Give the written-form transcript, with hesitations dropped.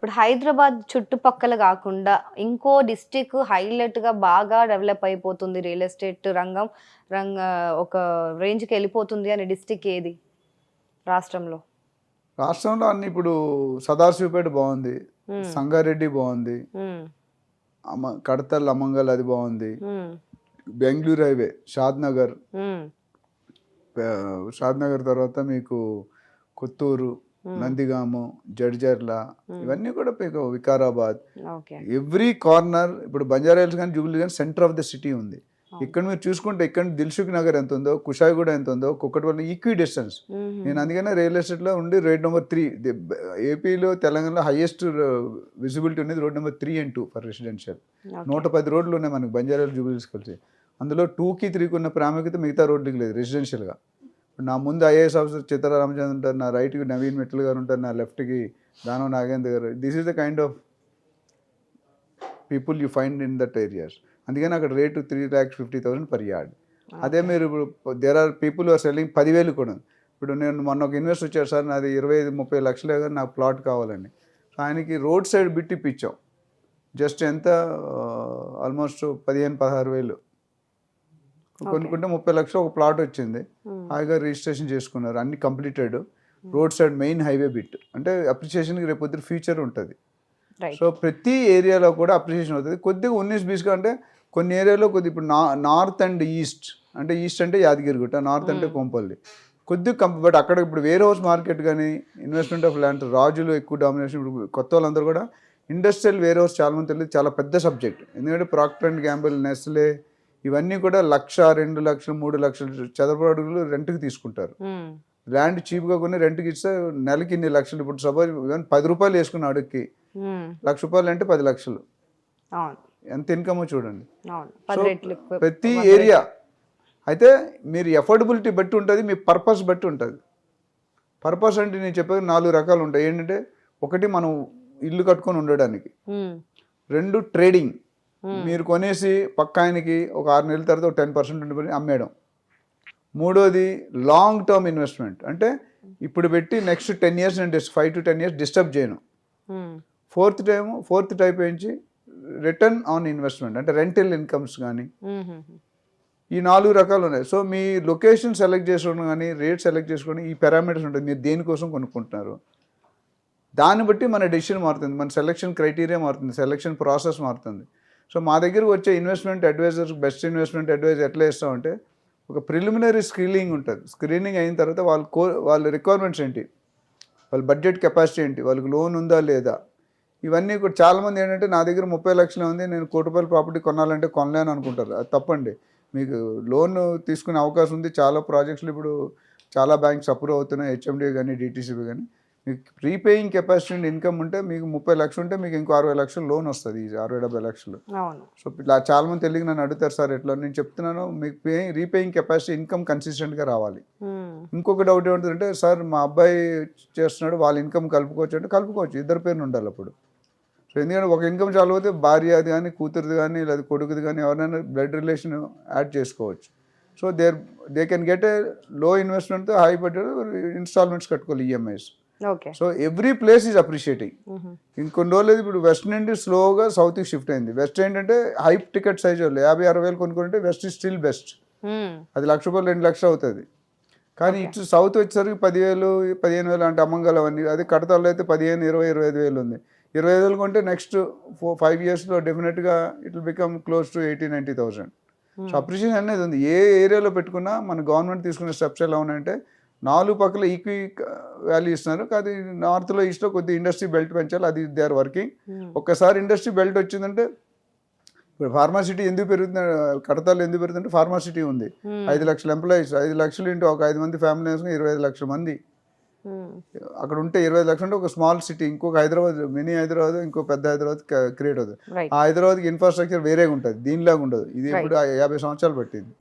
ఇప్పుడు హైదరాబాద్ చుట్టుపక్కల కాకుండా ఇంకో డిస్టిక్ హైలైట్ గా బాగా డెవలప్ అయిపోతుంది రియల్ ఎస్టేట్ రంగం ఒక రేంజ్ కి వెళ్ళిపోతుంది అనే డిస్టిక్ ఏది రాష్ట్రంలో? రాష్ట్రంలో అన్ని ఇప్పుడు సదాశివపేట బాగుంది, సంగారెడ్డి బాగుంది, కడతల్ అమంగల్ అది బాగుంది, బెంగళూరు హైవే షాద్ నగర్ తర్వాత మీకు కొత్తూరు, నందిగాము, జడ్జర్ల, ఇవన్నీ కూడా మీకు వికారాబాద్, ఎవ్రీ కార్నర్. ఇప్పుడు బంజారాహిల్స్ కానీ జూబ్లీ కానీ సెంటర్ ఆఫ్ ద సిటీ ఉంది. ఇక్కడ మీరు చూసుకుంటే ఇక్కడ దిల్సుఖ్ నగర్ ఎంత ఉందో, కుషాయిగూడ ఎంత ఉందో, కుక్కటిపల్లి ఈక్వి డిస్టెన్స్. నేను అందుకనే రియల్ ఎస్టేట్లో ఉండి రోడ్ నెంబర్ 3 ఏపీలో తెలంగాణలో హైయెస్ట్ విజిబిలిటీ ఉన్నది road number 3 and 2 for residential. 110 రోడ్లు ఉన్నాయి మనకి బంజారాహిల్స్ జూబ్లీస్ కలిసి. అందులో 2కి 3కి ఉన్న ప్రాముఖ్యత మిగతా రోడ్లకి లేదు రెసిడెన్షియల్గా. నా ముందు ఐఏఎస్ ఆఫీసర్ చిత్ర రామచంద్ర ఉంటారు, నా రైట్కి నవీన్ మిట్టల్ గారు ఉంటారు, నా లెఫ్ట్కి దానవ్ నాగేంద్ర గారు. This is the kind of people you find in that areas. అందుకని అక్కడ రేటు 3,50,000 per yard. అదే మీరు ఇప్పుడు there are people are selling 10,000 కూడా. ఇప్పుడు నేను మొన్న ఒక ఇన్వెస్ట్ వచ్చారు సార్, నాది 25-30 లక్షలే కానీ నాకు ప్లాట్ కావాలండి. ఆయనకి రోడ్ సైడ్ బిట్ ఇప్పించాం. జస్ట్ ఎంత ఆల్మోస్ట్ 15-16 కొనుక్కుంటే 30 లక్షలు ఒక ప్లాట్ వచ్చింది. హాయిగా రిజిస్ట్రేషన్ చేసుకున్నారు, అన్ని completed. Road side main highway bit అంటే అప్రిషియేషన్కి రేపు ఫ్యూచర్ ఉంటుంది. సో ప్రతి ఏరియాలో కూడా అప్రిషియేషన్ అవుతుంది. కొద్దిగా 19-20 అంటే కొన్ని ఏరియాలో కొద్దిగా ఇప్పుడు నార్త్ అండ్ ఈస్ట్ అంటే యాదగిరిగుట్ట, నార్త్ అంటే కొంపల్లి కొద్దిగా బట్ అక్కడ ఇప్పుడు వేర్ హౌస్ మార్కెట్ కానీ ఇన్వెస్ట్మెంట్ ఆఫ్ ల్యాండ్ రాజులు ఎక్కువ డామినేషన్. ఇప్పుడు కొత్త వాళ్ళందరూ కూడా ఇండస్ట్రియల్ వేర్ హౌస్ చాలా మంది తెలియదు, చాలా పెద్ద సబ్జెక్ట్. ఎందుకంటే ప్రాక్టర్ అండ్ గ్యాంబుల్, నెస్లే ఇవన్నీ కూడా 1,00,000, 2,00,000, 3,00,000 చదరపు అడుగులు రెంట్కి తీసుకుంటారు. ల్యాండ్ చీప్గా కొన్ని రెంట్కి ఇస్తే నెలకి ఇన్ని లక్షలు. ఇప్పుడు సపోజ్ 10 రూపాయలు వేసుకున్న అడుగుకి ₹1,00,000 అంటే 10 లక్షలు. ఎంత ఇన్కమో చూడండి. ప్రతి ఏరియా అయితే మీరు ఎఫోర్డబిలిటీ బట్టి ఉంటుంది, మీ పర్పస్ బట్టి ఉంటుంది. పర్పస్ అంటే నేను చెప్పేది 4 రకాలు ఉంటాయి. ఏంటంటే ఒకటి మనం ఇల్లు కట్టుకొని ఉండడానికి, 2 ట్రేడింగ్, మీరు కొనేసి పక్క ఆయనకి ఒక 6 నెలల తర్వాత ఒక 10% ఉండిపోయి అమ్మేయడం. 3వది లాంగ్ టర్మ్ ఇన్వెస్ట్మెంట్ అంటే ఇప్పుడు పెట్టి నెక్స్ట్ 10 years నేను 5 to 10 years డిస్టర్బ్ చేయను. 4th టైప్ ఏంచి రిటర్న్ ఆన్ ఇన్వెస్ట్మెంట్ అంటే రెంటల్ ఇన్కమ్స్ కానీ. ఈ 4 రకాలు ఉన్నాయి. సో మీ లొకేషన్ సెలెక్ట్ చేసుకోవడం కానీ, రేట్ సెలెక్ట్ చేసుకోవడం, ఈ పారామీటర్స్ ఉంటుంది. మీరు దేనికోసం కొనుక్కుంటున్నారు దాన్ని బట్టి మన డెసిషన్ మారుతుంది, మన సెలెక్షన్ క్రైటీరియా మారుతుంది, సెలెక్షన్ ప్రాసెస్ మారుతుంది. సో మా దగ్గరకు వచ్చే investment advisors best investment advisor ఎట్లా ఇస్తామంటే ఒక ప్రిలిమినరీ స్క్రీనింగ్ ఉంటుంది. స్క్రీనింగ్ అయిన తర్వాత వాళ్ళ రిక్వైర్మెంట్స్ ఏంటి, వాళ్ళ బడ్జెట్ కెపాసిటీ ఏంటి, వాళ్ళకి లోన్ ఉందా లేదా, ఇవన్నీ కూడా. చాలామంది ఏంటంటే నా దగ్గర 30 లక్షలు ఉంది, నేను ₹1,00,00,000 ప్రాపర్టీ కొనాలంటే కొనలేను అనుకుంటారు. అది తప్పండి. మీకు లోన్ తీసుకునే అవకాశం ఉంది. చాలా ప్రాజెక్ట్స్లో ఇప్పుడు చాలా బ్యాంక్స్ అప్రూవ్ అవుతున్నాయి, హెచ్ఎండి కానీ డిటీసీబీ కానీ. మీకు ప్రీపేయింగ్ కెపాసిటీ అండ్ ఇన్కమ్ ఉంటే మీకు 30 లక్షలు ఉంటే మీకు ఇంకో 60 లక్షలు లోన్ వస్తుంది, 60-70 లక్షలు. సో ఇలా చాలామంది తెలియక నన్ను అడుగుతారు సార్ ఎట్లా. నేను చెప్తున్నాను మీకు రీపేయింగ్ కెపాసిటీ ఇన్కమ్ కన్సిస్టెంట్గా రావాలి. ఇంకొక డౌట్ ఏమంటుందంటే సార్ మా అబ్బాయి చేస్తున్నాడు, వాళ్ళ ఇన్కమ్ కలుపుకోవచ్చు అంటే కలుపుకోవచ్చు, ఇద్దరు పేరుని ఉండాలి అప్పుడు. సో ఎందుకంటే ఒక ఇన్కమ్ చాలు పోతే భార్యది కానీ, కూతురుది కానీ, లేదా కొడుకుది కానీ ఎవరైనా బ్లడ్ రిలేషన్ యాడ్ చేసుకోవచ్చు. So they can get a లో ఇన్వెస్ట్మెంట్తో హై బడ్జెట్ ఇన్స్టాల్మెంట్స్ కట్టుకోవాలి, EMIs. So every place is appreciating. ఇంకొన్ని రోజులు ఇప్పుడు వెస్ట్ నుండి స్లోగా సౌత్కి షిఫ్ట్ అయింది. వెస్ట్ ఏంటంటే హై టికెట్ సైజ్ వాళ్ళు 50-60 కొనుక్కుంటే వెస్ట్ ఈజ్ స్టిల్ బెస్ట్. అది ₹1,00,000 2 లక్షలు అవుతుంది. కానీ ఇటు సౌత్ వచ్చేసరికి 10,000-15,000 అంటే అమ్మంగల్ అవన్నీ. అది కడతాల్లో అయితే 15,000-20,000-25,000 ఉంది. 25,000 కొంటే నెక్స్ట్ 5 yearsలో డెఫినెట్గా it will become close to 80,000-90,000. So appreciation అనేది ఉంది. ఏ ఏరియాలో పెట్టుకున్నా మన గవర్నమెంట్ తీసుకునే స్టెప్స్ ఎలా ఉన్నాయంటే 4 పక్కల ఈక్వి వాల్యూ ఇస్తున్నారు. కానీ నార్త్లో ఈస్ట్లో కొద్దిగా ఇండస్ట్రీ బెల్ట్ పెంచాలి, అది దే ఆర్ వర్కింగ్. ఒక్కసారి ఇండస్ట్రీ బెల్ట్ వచ్చిందంటే ఇప్పుడు ఫార్మాసిటీ ఎందుకు పెరుగుతుంది, కడతాలు ఎందుకు పెరుగుతుందంటే ఫార్మాసిటీ ఉంది. 5 లక్షల ఎంప్లాయీస్, 5 లక్షలు ఇంటూ ఒక 5 మంది ఫ్యామిలీ వేసుకుని 25 లక్షల మంది అక్కడ ఉంటే 25 లక్షలు అంటే ఒక స్మాల్ సిటీ. ఇంకొక హైదరాబాద్, మినీ హైదరాబాద్, ఇంకో పెద్ద హైదరాబాద్ క్రియేట్ అవుతుంది. ఆ హైదరాబాద్కి ఇన్ఫ్రాస్ట్రక్చర్ వేరేగా ఉంటుంది, దీనిలాగా ఉండదు. ఇది ఇప్పుడు 50 సంవత్సరాలు పట్టింది.